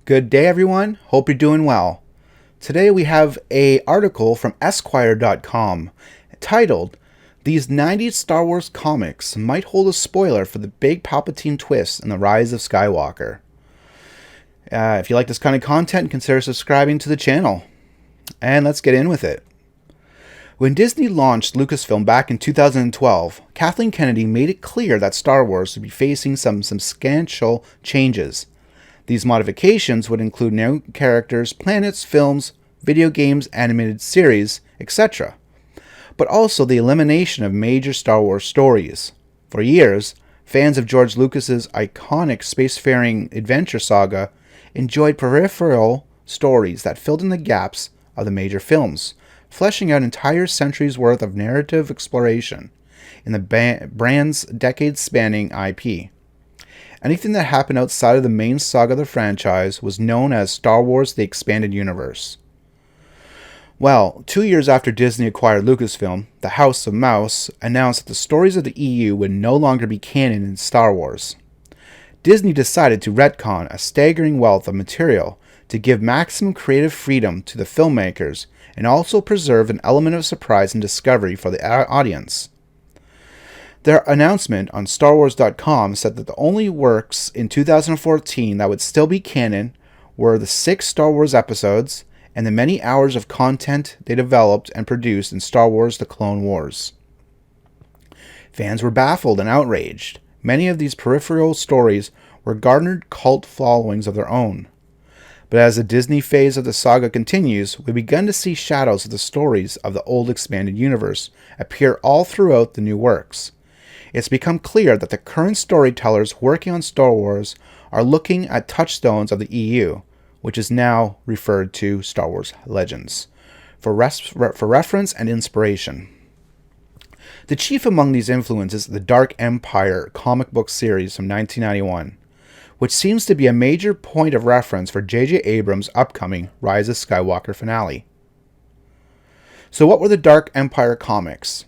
Good day, everyone. Hope you're doing well. Today we have an article from Esquire.com titled, "These 90s Star Wars comics might hold a spoiler for the big Palpatine twist in the rise of Skywalker." If you like this kind of content, consider subscribing to the channel. And let's get in with it. When Disney launched Lucasfilm back in 2012, Kathleen Kennedy made it clear that Star Wars would be facing some substantial changes. These modifications would include new characters, planets, films, video games, animated series, etc., but also the elimination of major Star Wars stories. For years, fans of George Lucas's iconic spacefaring adventure saga enjoyed peripheral stories that filled in the gaps of the major films, fleshing out entire centuries' worth of narrative exploration in the brand's decades-spanning IP. Anything that happened outside of the main saga of the franchise was known as Star Wars: The Expanded Universe. Well, 2 years after Disney acquired Lucasfilm, the House of Mouse announced that the stories of the EU would no longer be canon in Star Wars. Disney decided to retcon a staggering wealth of material to give maximum creative freedom to the filmmakers and also preserve an element of surprise and discovery for the audience. Their announcement on StarWars.com said that the only works in 2014 that would still be canon were the 6 Star Wars episodes and the many hours of content they developed and produced in Star Wars: The Clone Wars. Fans were baffled and outraged. Many of these peripheral stories were garnered cult followings of their own. But as the Disney phase of the saga continues, we begin to see shadows of the stories of the old expanded universe appear all throughout the new works. It's become clear that the current storytellers working on Star Wars are looking at touchstones of the EU, which is now referred to Star Wars Legends, for reference and inspiration. The chief among these influences is the Dark Empire comic book series from 1991, which seems to be a major point of reference for J.J. Abrams' upcoming Rise of Skywalker finale. So what were the Dark Empire comics?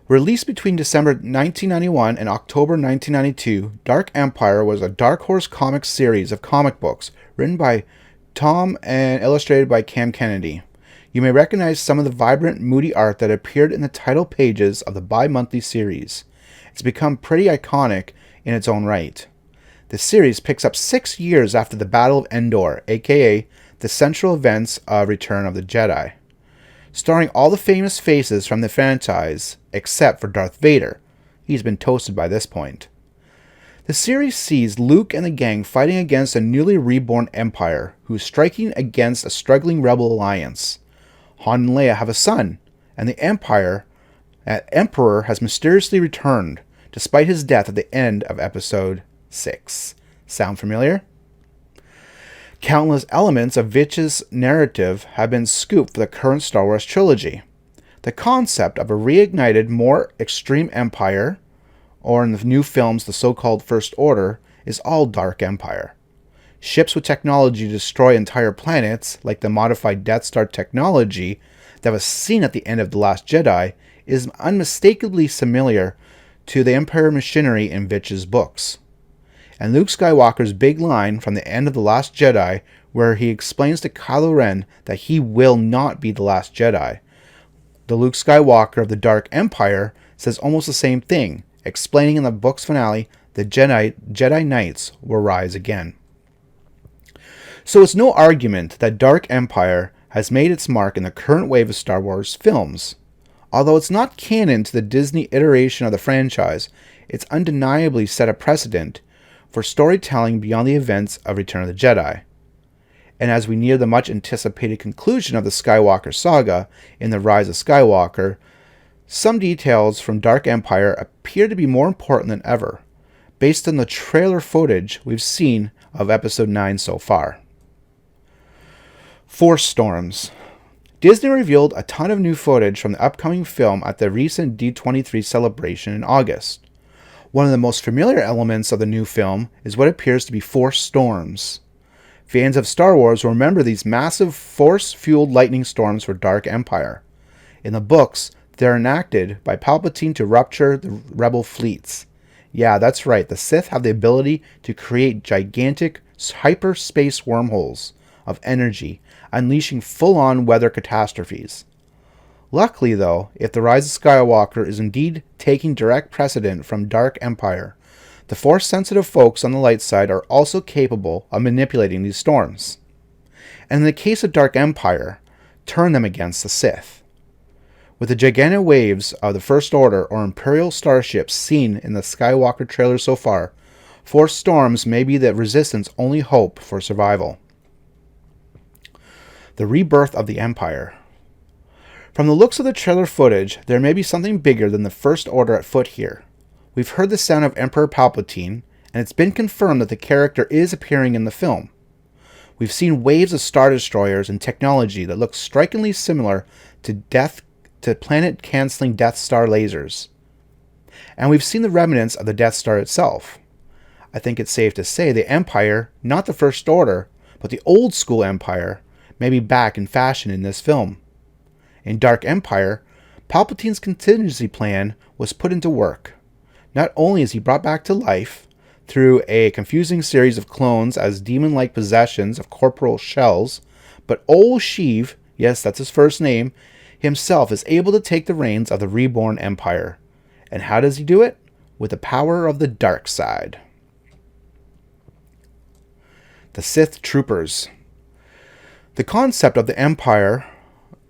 Released between December 1991 and October 1992, Dark Empire was a Dark Horse Comics series of comic books written by Tom and illustrated by Cam Kennedy. You may recognize some of the vibrant, moody art that appeared in the title pages of the bi-monthly series. It's become pretty iconic in its own right. The series picks up 6 years after the Battle of Endor, aka the central events of Return of the Jedi, starring all the famous faces from the franchise, except for Darth Vader. He's been toasted by this point. The series sees Luke and the gang fighting against a newly reborn Empire, who's striking against a struggling rebel alliance. Han and Leia have a son, and the Emperor has mysteriously returned, despite his death at the end of Episode 6. Sound familiar? Countless elements of Vitch's narrative have been scooped for the current Star Wars trilogy. The concept of a reignited, more extreme empire, or in the new films the so-called First Order, is all Dark Empire. Ships with technology to destroy entire planets, like the modified Death Star technology that was seen at the end of The Last Jedi, is unmistakably similar to the Empire machinery in Vitch's books. And Luke Skywalker's big line from the end of The Last Jedi, where he explains to Kylo Ren that he will not be the last Jedi. The Luke Skywalker of the Dark Empire says almost the same thing, explaining in the book's finale the Jedi Knights will rise again. So it's no argument that Dark Empire has made its mark in the current wave of Star Wars films. Although it's not canon to the Disney iteration of the franchise, it's undeniably set a precedent for storytelling beyond the events of Return of the Jedi. And as we near the much anticipated conclusion of the Skywalker saga in The Rise of Skywalker, some details from Dark Empire appear to be more important than ever, based on the trailer footage we've seen of Episode 9 so far. Force Storms. Disney revealed a ton of new footage from the upcoming film at the recent D23 celebration in August. One of the most familiar elements of the new film is what appears to be Force Storms. Fans of Star Wars will remember these massive Force-fueled lightning storms for Dark Empire. In the books, they're enacted by Palpatine to rupture the rebel fleets. Yeah, that's right, the Sith have the ability to create gigantic hyperspace wormholes of energy, unleashing full-on weather catastrophes. Luckily, though, if the Rise of Skywalker is indeed taking direct precedent from Dark Empire, the Force-sensitive folks on the light side are also capable of manipulating these storms. And in the case of Dark Empire, turn them against the Sith. With the gigantic waves of the First Order or Imperial starships seen in the Skywalker trailer so far, Force storms may be the Resistance' only hope for survival. The rebirth of the Empire. From the looks of the trailer footage, there may be something bigger than the First Order at foot here. We've heard the sound of Emperor Palpatine, and it's been confirmed that the character is appearing in the film. We've seen waves of Star Destroyers and technology that looks strikingly similar to planet-canceling Death Star lasers. And we've seen the remnants of the Death Star itself. I think it's safe to say the Empire, not the First Order, but the old-school Empire, may be back in fashion in this film. In Dark Empire, Palpatine's contingency plan was put into work. Not only is he brought back to life through a confusing series of clones as demon-like possessions of corporeal shells, but old Sheev, yes, that's his first name, himself is able to take the reins of the reborn Empire. And how does he do it? With the power of the dark side. The Sith Troopers. The concept of the Empire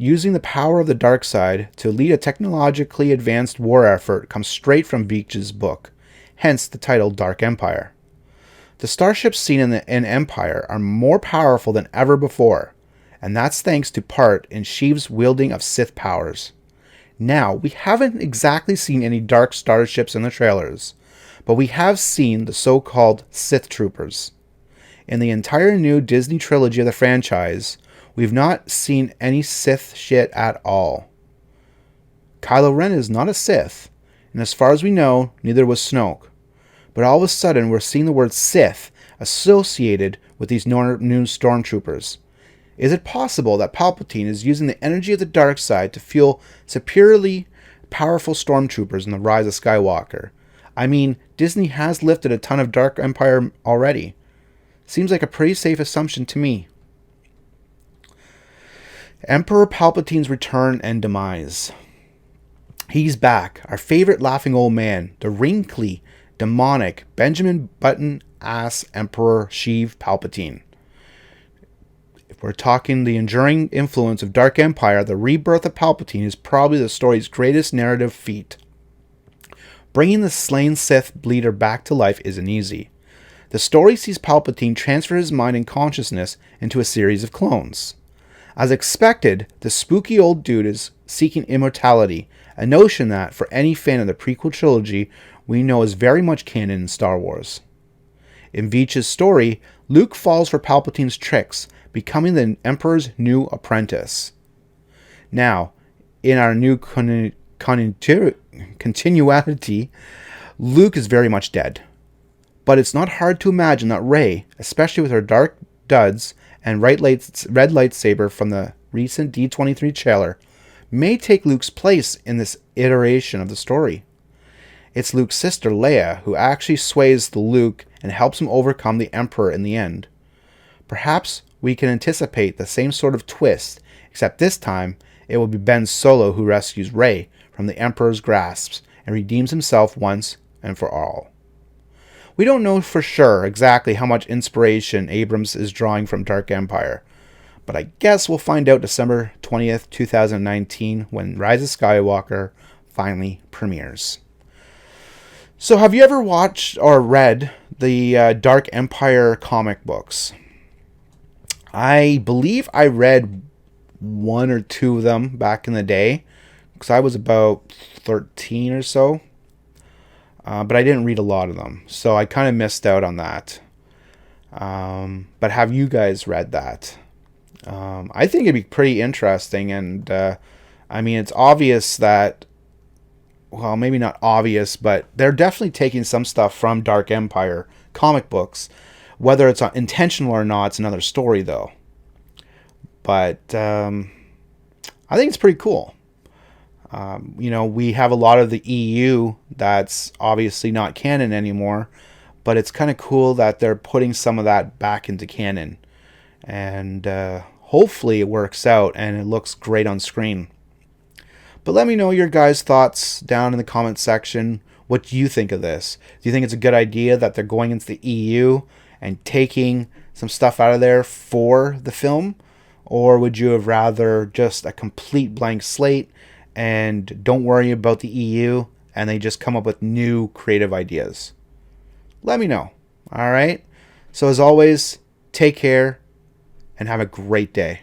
using the power of the dark side to lead a technologically advanced war effort comes straight from Veach's book, hence the title Dark Empire. The starships seen in Empire are more powerful than ever before, and that's thanks to part in Sheev's wielding of Sith powers. Now, we haven't exactly seen any dark starships in the trailers, but we have seen the so-called Sith Troopers. In the entire new Disney trilogy of the franchise, we've not seen any Sith shit at all. Kylo Ren is not a Sith, and as far as we know, neither was Snoke. But all of a sudden, we're seeing the word Sith associated with these new stormtroopers. Is it possible that Palpatine is using the energy of the dark side to fuel superiorly powerful stormtroopers in the Rise of Skywalker? I mean, Disney has lifted a ton of Dark Empire already. Seems like a pretty safe assumption to me. Emperor Palpatine's return and demise. He's back, our favorite laughing old man, the wrinkly, demonic, Benjamin Button-ass Emperor Sheev Palpatine. If we're talking the enduring influence of Dark Empire, the rebirth of Palpatine is probably the story's greatest narrative feat. Bringing the slain Sith leader back to life isn't easy. The story sees Palpatine transfer his mind and consciousness into a series of clones. As expected, the spooky old dude is seeking immortality, a notion that, for any fan of the prequel trilogy, we know is very much canon in Star Wars. In Veach's story, Luke falls for Palpatine's tricks, becoming the Emperor's new apprentice. Now, in our new continuity, Luke is very much dead. But it's not hard to imagine that Rey, especially with her dark duds and red lightsaber from the recent D23 trailer, may take Luke's place in this iteration of the story. It's Luke's sister Leia who actually sways the Luke and helps him overcome the Emperor in the end. Perhaps we can anticipate the same sort of twist, except this time it will be Ben Solo who rescues Rey from the Emperor's grasp and redeems himself once and for all. We don't know for sure exactly how much inspiration Abrams is drawing from Dark Empire, but I guess we'll find out December 20th, 2019 when Rise of Skywalker finally premieres. So have you ever watched or read the Dark Empire comic books? I believe I read one or two of them back in the day, because I was about 13 or so. But I didn't read a lot of them, so I kind of missed out on that. But have you guys read that? I think it'd be pretty interesting, and I mean, it's obvious that, well, maybe not obvious, but they're definitely taking some stuff from Dark Empire comic books. Whether it's intentional or not, it's another story, though. But I think it's pretty cool. We have a lot of the EU that's obviously not canon anymore, but it's kind of cool that they're putting some of that back into canon. And hopefully it works out and it looks great on screen. But let me know your guys' thoughts down in the comment section. What do you think of this? Do you think it's a good idea that they're going into the EU and taking some stuff out of there for the film? Or would you have rather just a complete blank slate and don't worry about the EU and they just come up with new creative ideas? Let me know. All right? So as always, take care and have a great day.